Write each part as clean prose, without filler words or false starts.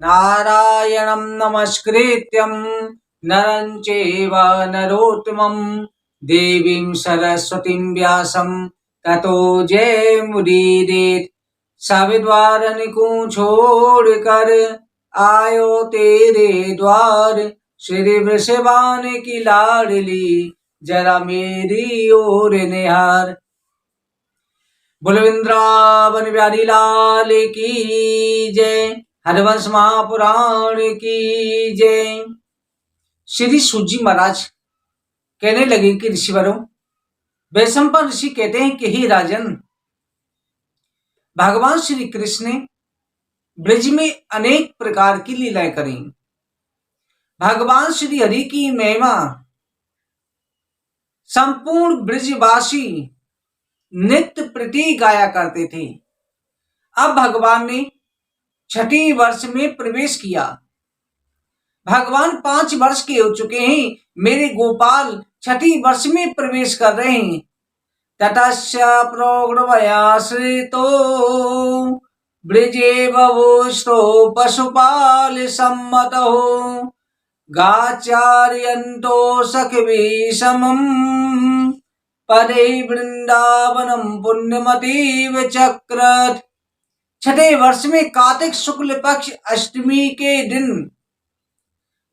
नारायणं नमस्कृत्यं नरं चैव नरोत्तमं देवीं सरस्वतीं व्यासं ततो जयमुदीरयेत्। सविद्वार को छोड़कर आयो तेरे द्वार, श्री वृषभान की लाडली जरा मेरी ओर निहार। बोलो वृंदावन बिहारी लाल की जय। हरिवंश महापुराण की जय। श्री सूजी महाराज कहने लगे कि ऋषिवरों, वैशंपायन ऋषि कहते हैं कि हे राजन, भगवान श्री कृष्ण ने ब्रज में अनेक प्रकार की लीलाएं करी। भगवान श्री हरि की महिमा संपूर्ण ब्रजवासी नित्य प्रति गाया करते थे। अब भगवान ने छठी वर्ष में प्रवेश किया। भगवान 5 वर्ष के हो चुके हैं, मेरे गोपाल छठी वर्ष में प्रवेश कर रहे हैं। ततस्य प्रोग्रवयाश्रितो ब्रजे बभूष्टो पशुपाल सम्मतो गाचार्यन्तो सखिभिः समम् पदे वृंदावनम पुण्यमतीव चक्रत। छठे वर्ष में कार्तिक शुक्ल पक्ष अष्टमी के दिन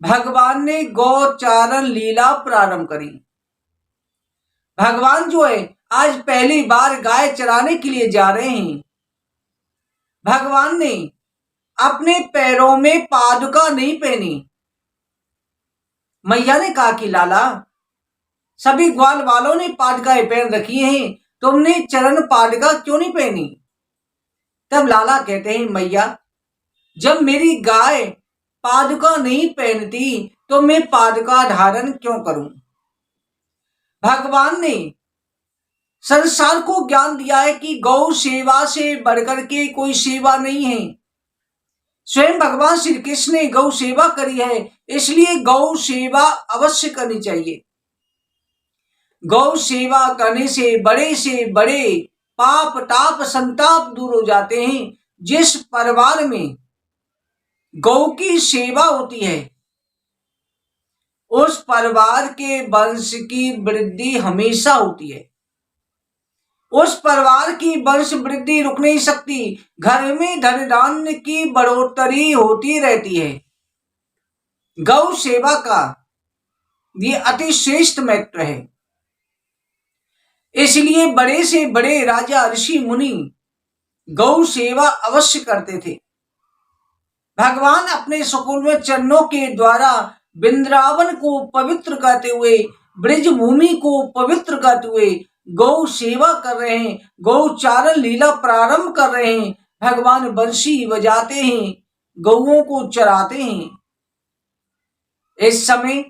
भगवान ने गौचारण लीला प्रारंभ करी। भगवान जो है आज पहली बार गाय चराने के लिए जा रहे हैं। भगवान ने अपने पैरों में पादुका नहीं पहनी। मैया ने कहा कि लाला, सभी ग्वाल वालों ने पादुकाएं पहन रखी हैं, तुमने चरण पादुका क्यों नहीं पहनी? तब लाला कहते हैं, मैया, जब मेरी गाय पादुका नहीं पहनती तो मैं पादुका धारण क्यों करूं? भगवान ने संसार को ज्ञान दिया है कि गौ सेवा से बढ़कर के कोई सेवा नहीं है। स्वयं भगवान श्री कृष्ण ने गौ सेवा करी है, इसलिए गौ सेवा अवश्य करनी चाहिए। गौ सेवा करने से बड़े पाप ताप संताप दूर हो जाते हैं। जिस परिवार में गौ की सेवा होती है उस परिवार के वंश की वृद्धि हमेशा होती है। उस परिवार की वंश वृद्धि रुक नहीं सकती। घर में धन धान्य की बढ़ोतरी होती रहती है। गौ सेवा का ये अति श्रेष्ठ महत्व है। इसलिए बड़े से बड़े राजा ऋषि मुनि गौ सेवा अवश्य करते थे। भगवान अपने सुकुल चरणों के द्वारा वृंदावन को पवित्र करते हुए, ब्रज भूमि को पवित्र करते हुए गौ सेवा कर रहे हैं, गौचारण लीला प्रारंभ कर रहे हैं। भगवान बंशी बजाते हैं, गौओं को चराते हैं। इस समय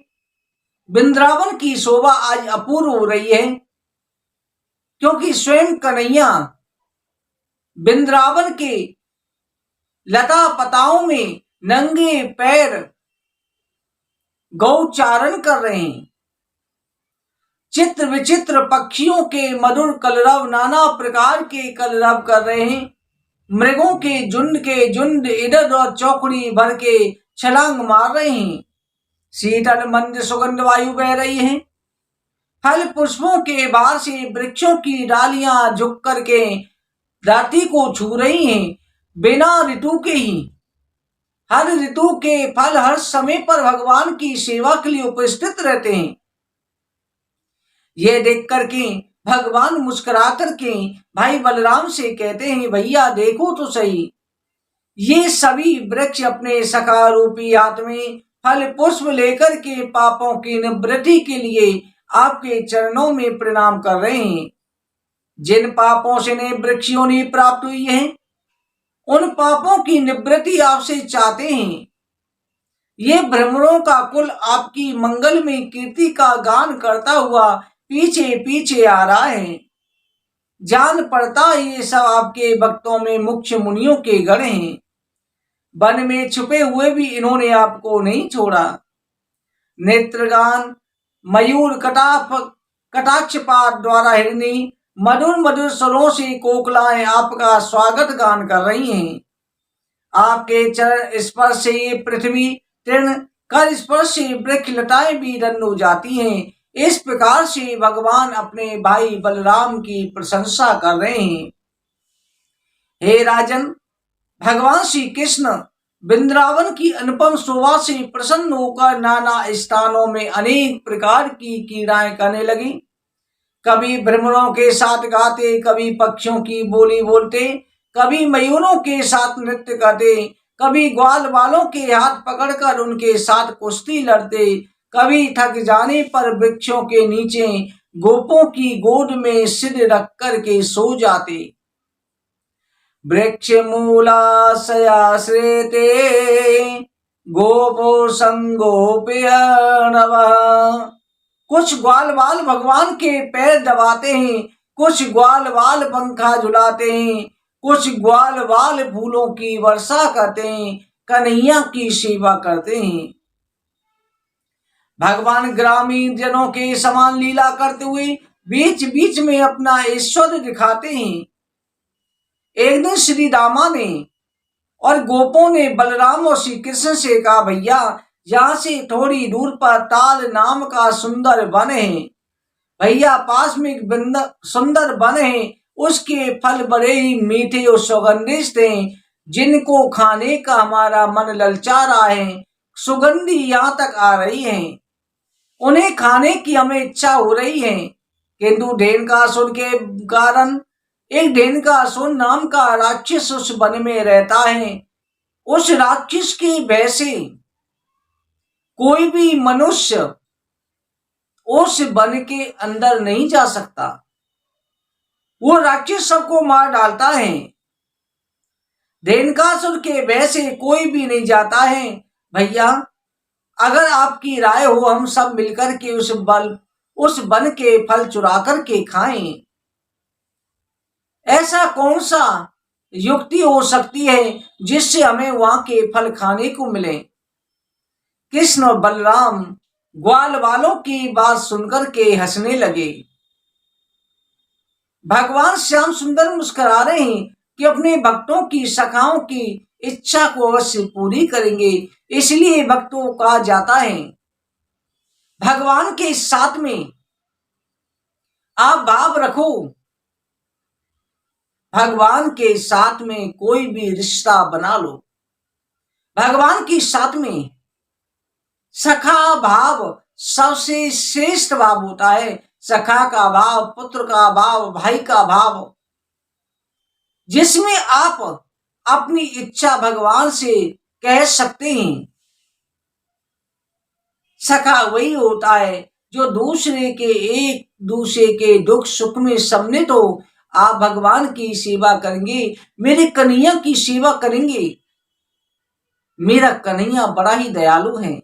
वृंदावन की शोभा आज अपूर्व हो रही है, क्योंकि स्वयं कन्हैया वृंदावन के लता पताओं में नंगे पैर गौचारण कर रहे हैं। चित्र विचित्र पक्षियों के मधुर कलरव, नाना प्रकार के कलरव कर रहे हैं। मृगों के झुंड इधर उधर चौकड़ी भर के छलांग मार रहे हैं। शीतल मंद सुगंध वायु बह रही है। फल पुष्पों के बाहर से वृक्षों की डालियां झुक करके धरती को छू रही हैं। बिना ऋतु के ही हर ऋतु के फल हर समय पर भगवान की सेवा के लिए उपस्थित रहते हैं। यह देख करके भगवान मुस्कुरा करके भाई बलराम से कहते हैं, भैया देखो तो सही, ये सभी वृक्ष अपने सखा रूपी हाथ में फल पुष्प लेकर के पापों की निवृत्ति के लिए आपके चरणों में प्रणाम कर रहे हैं। जिन पापों से ने वृक्षियों ने प्राप्त हुई है, उन पापों की निवृत्ति आपसे चाहते हैं। ये भ्रमरों का कुल आपकी मंगल में कीर्ति का गान करता हुआ पीछे पीछे आ रहा है। जान पड़ता ये सब आपके भक्तों में मुख्य मुनियों के गण हैं। वन में छुपे हुए भी इन्होंने आपको नहीं छोड़ा। नेत्रगान मयूर कटाक्षपात द्वारा हिरनी मधुर मधुर स्वरों से कोकिलाएं आपका स्वागत गान कर रही हैं। आपके चरण स्पर्श से ये पृथ्वी तृण, कर स्पर्श से वृक्ष लताएं भी रन्न हो जाती हैं। इस प्रकार से भगवान अपने भाई बलराम की प्रशंसा कर रहे हैं। हे राजन, भगवान श्री कृष्ण वृंदावन की अनुपम शोभा से प्रसन्न होकर नाना स्थानों में अनेक प्रकार की क्रीड़ाएं करने लगी। कभी भ्रमरों के साथ गाते, कभी पक्षियों की बोली बोलते, कभी मयूरों के साथ नृत्य करते, कभी ग्वाल वालों के हाथ पकड़कर उनके साथ कुश्ती लड़ते, कभी थक जाने पर वृक्षों के नीचे गोपों की गोद में सिर रख कर के सो जाते। वृक्ष मूलाश्रयाश्रिते गोपो संगोप्य। कुछ ग्वाल बाल भगवान के पैर दबाते हैं, कुछ ग्वाल बाल पंखा झुलाते हैं, कुछ ग्वाल बाल फूलों की वर्षा करते हैं, कन्हैया की सेवा करते हैं। भगवान ग्रामीण जनों के समान लीला करते हुए बीच बीच में अपना ऐश्वर्य दिखाते हैं। एक दिन श्री रामा ने और गोपों ने बलराम और श्री कृष्ण से कहा, भैया यहाँ से थोड़ी दूर पर ताल नाम का सुंदर वन है। भैया पास में एक सुंदर वन है, उसके फल बड़े ही मीठे और सुगंधित हैं, जिनको खाने का हमारा मन ललचा रहा है। सुगंधी यहाँ तक आ रही है, उन्हें खाने की हमें इच्छा हो रही है, किंतु ढेनकासुर के कारण एक ढेनकासुर नाम का राक्षस उस वन में रहता है। उस राक्षस के भय से कोई भी मनुष्य उस वन के अंदर नहीं जा सकता। वो राक्षस सबको मार डालता है। ढेनकासुर के भय से कोई भी नहीं जाता है। भैया अगर आपकी राय हो, हम सब मिलकर के उस वन के फल चुरा कर के खाएं। ऐसा कौन सा युक्ति हो सकती है जिससे हमें वहां के फल खाने को मिले। कृष्ण और बलराम ग्वाल वालों की बात सुनकर के हंसने लगे। भगवान श्याम सुंदर मुस्कुरा रहे हैं कि अपने भक्तों की सखाओं की इच्छा को अवश्य पूरी करेंगे, इसलिए भक्तों को कहा जाता है भगवान के साथ में आप भाव रखो। भगवान के साथ में कोई भी रिश्ता बना लो। भगवान के साथ में सखा भाव सबसे श्रेष्ठ भाव होता है। सखा का भाव, पुत्र का भाव, भाई का भाव, जिसमें आप अपनी इच्छा भगवान से कह सकते हैं। सखा वही होता है जो एक दूसरे के दुख सुख में सम्मिलित हो। आप भगवान की सेवा करेंगे, मेरे कन्हैया की सेवा करेंगे। मेरा कन्हैया बड़ा ही दयालु है।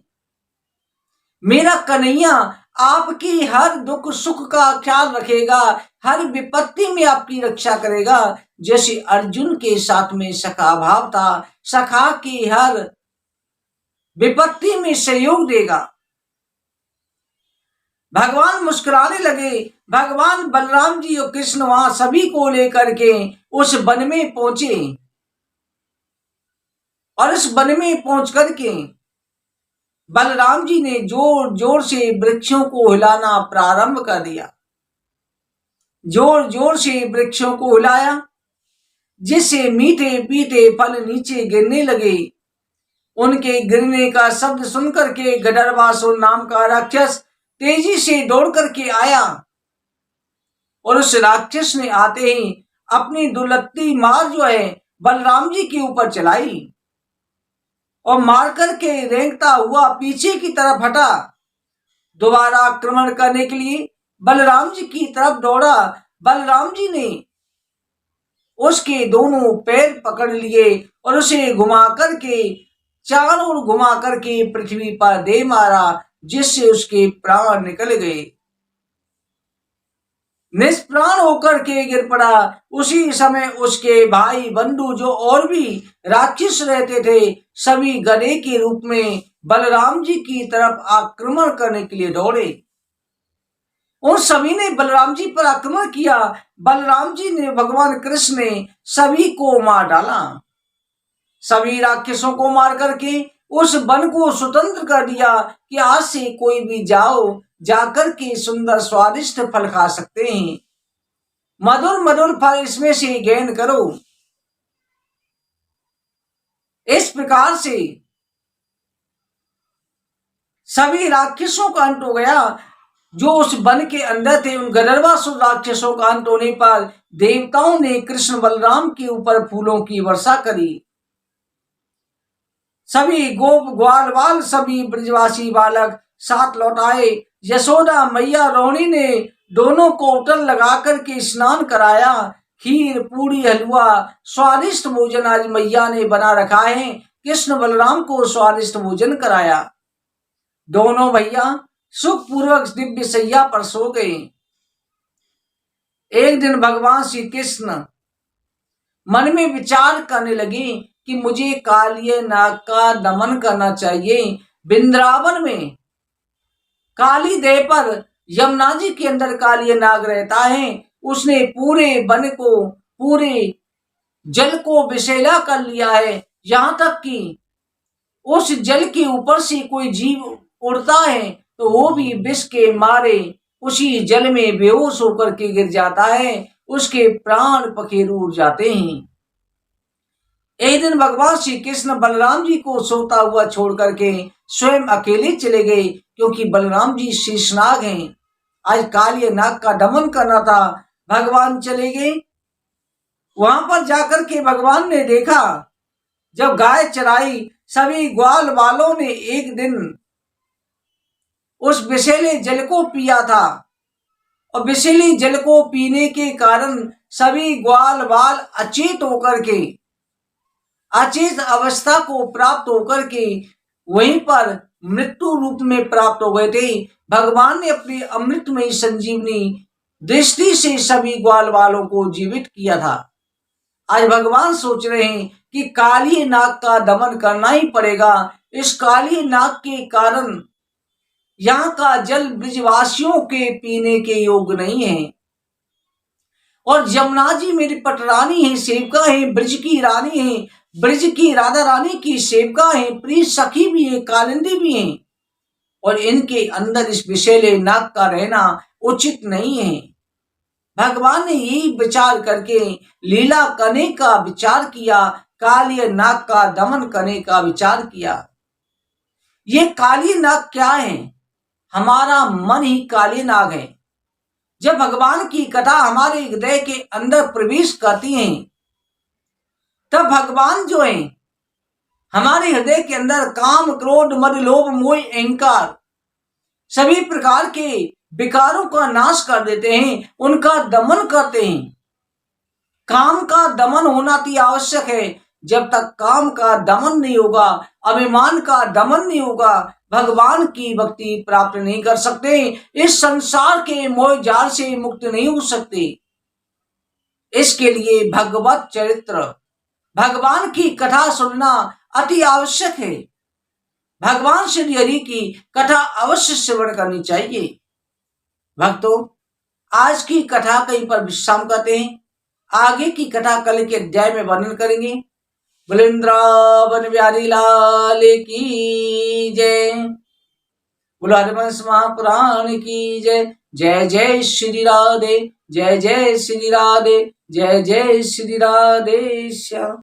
मेरा कन्हैया आपकी हर दुख सुख का ख्याल रखेगा, हर विपत्ति में आपकी रक्षा करेगा। जैसे अर्जुन के साथ में सखा भाव था, सखा की हर विपत्ति में सहयोग देगा। भगवान मुस्कुराने लगे। भगवान बलराम जी और कृष्ण वहां सभी को लेकर के उस वन में पहुंचे और उस वन में पहुंच करके बलराम जी ने जोर जोर से वृक्षों को हिलाना प्रारंभ कर दिया। जोर जोर से वृक्षों को हिलाया, जिससे मीठे मीठे फल नीचे गिरने लगे। उनके गिरने का शब्द सुनकर के गदरवासुर नाम का राक्षस तेजी से दौड़ करके आया और उस राक्षस ने आते ही अपनी दुलत्ती मार जो है बलराम जी के ऊपर चलाई और मार करके रेंगता हुआ पीछे की तरफ हटा। दोबारा आक्रमण करने के लिए बलराम जी की तरफ दौड़ा। बलराम जी ने उसके दोनों पैर पकड़ लिए और उसे घुमा करके चारों ओर घुमा करके पृथ्वी पर दे मारा, जिससे उसके प्राण निकल गए। निष्प्राण होकर के गिर पड़ा। उसी समय उसके भाई बंधु जो और भी राक्षस रहते थे, सभी गधे के रूप में बलराम जी की तरफ आक्रमण करने के लिए दौड़े। उन सभी ने बलराम जी पर आक्रमण किया। बलराम जी ने, भगवान कृष्ण ने सभी को मार डाला। सभी राक्षसों को मार करके उस वन को स्वतंत्र कर दिया कि आज से कोई भी जाकर के सुंदर स्वादिष्ट फल खा सकते हैं, मधुर मधुर फल इसमें से ग्रहण करो। इस प्रकार से सभी राक्षसों का अंत हो गया। जो उस वन के अंदर थे उन गंधर्वासुर राक्षसों का अंत होने पर देवताओं ने कृष्ण बलराम के ऊपर फूलों की वर्षा करी। सभी गोप ग्वाल बाल सभी ब्रजवासी बालक साथ लौट आए। यशोदा मैया रोहिणी ने दोनों को उतर लगा करके स्नान कराया। खीर पूरी हलवा स्वादिष्ट भोजन आज मैया ने बना रखा है। कृष्ण बलराम को स्वादिष्ट भोजन कराया। दोनों भैया सुखपूर्वक दिव्य सैया पर सो गए। एक दिन भगवान श्री कृष्ण मन में विचार करने लगे कि मुझे कालिय नाग का दमन करना चाहिए। वृंदावन में काली देव पर यमुना जी के अंदर कालिय नाग रहता है। उसने पूरे वन को पूरे जल को विषैला कर लिया है। यहां तक कि उस जल के ऊपर से कोई जीव उड़ता है तो वो भी विष के मारे उसी जल में बेहोश होकर के गिर जाता है, उसके प्राण पखेरु उड़ जाते हैं। एक दिन भगवान श्री कृष्ण बलराम जी को सोता हुआ छोड़ करके स्वयं अकेले चले गए, क्योंकि बलराम जी शेषनाग हैं। आज कालिय नाग का दमन करना था। भगवान चले गए। वहां पर जाकर के भगवान ने देखा, जब गाय चराई सभी ग्वाल वालों ने एक दिन उस विषैले जल को पिया था, और विषैले जल को पीने के कारण सभी ग्वाल बाल अचेत होकर के अचेत अवस्था को प्राप्त होकर के वहीं पर मृत्यु रूप में प्राप्त हो गए थे। भगवान ने अपनी अमृतमयी संजीवनी दृष्टि से सभी ग्वाल बालों को जीवित किया था। आज भगवान सोच रहे हैं कि काली नाग का दमन करना ही पड़ेगा। इस काली नाग के कारण यहाँ का जल ब्रजवासियों के पीने के योग्य नहीं है। और यमुना जी मेरी पटरानी है, सेविका है, ब्रज की रानी है, ब्रज की राधा रानी की सेविका है, प्रिय सखी भी है, कालिंदी भी है, और इनके अंदर इस विषैले नाग का रहना उचित नहीं है। भगवान ने यही विचार करके लीला करने का विचार किया, कालिय नाग का दमन करने का विचार किया। ये काली नाग क्या है? हमारा मन ही काली नाग है। जब भगवान की कथा हमारे हृदय के अंदर प्रवेश करती है, तब भगवान जो है हमारे हृदय के अंदर काम क्रोध मद लोभ मोह अहंकार सभी प्रकार के विकारों का नाश कर देते हैं, उनका दमन करते हैं। काम का दमन होना अति आवश्यक है। जब तक काम का दमन नहीं होगा, अभिमान का दमन नहीं होगा, भगवान की भक्ति प्राप्त नहीं कर सकते, इस संसार के मोह जाल से मुक्त नहीं हो सकते। इसके लिए भगवत चरित्र भगवान की कथा सुनना अति आवश्यक है। भगवान श्री हरि की कथा अवश्य श्रवण करनी चाहिए। भक्तों, आज की कथा कहीं पर विश्राम करते हैं। आगे की कथा कल के अध्याय में वर्णन करेंगे। वृंदावन बिहारी लाल की जय। बोलो हरिवंश महापुराण की जय। जय जय श्री राधे, जय जय श्री राधे, जय जय श्री राधे श्याम।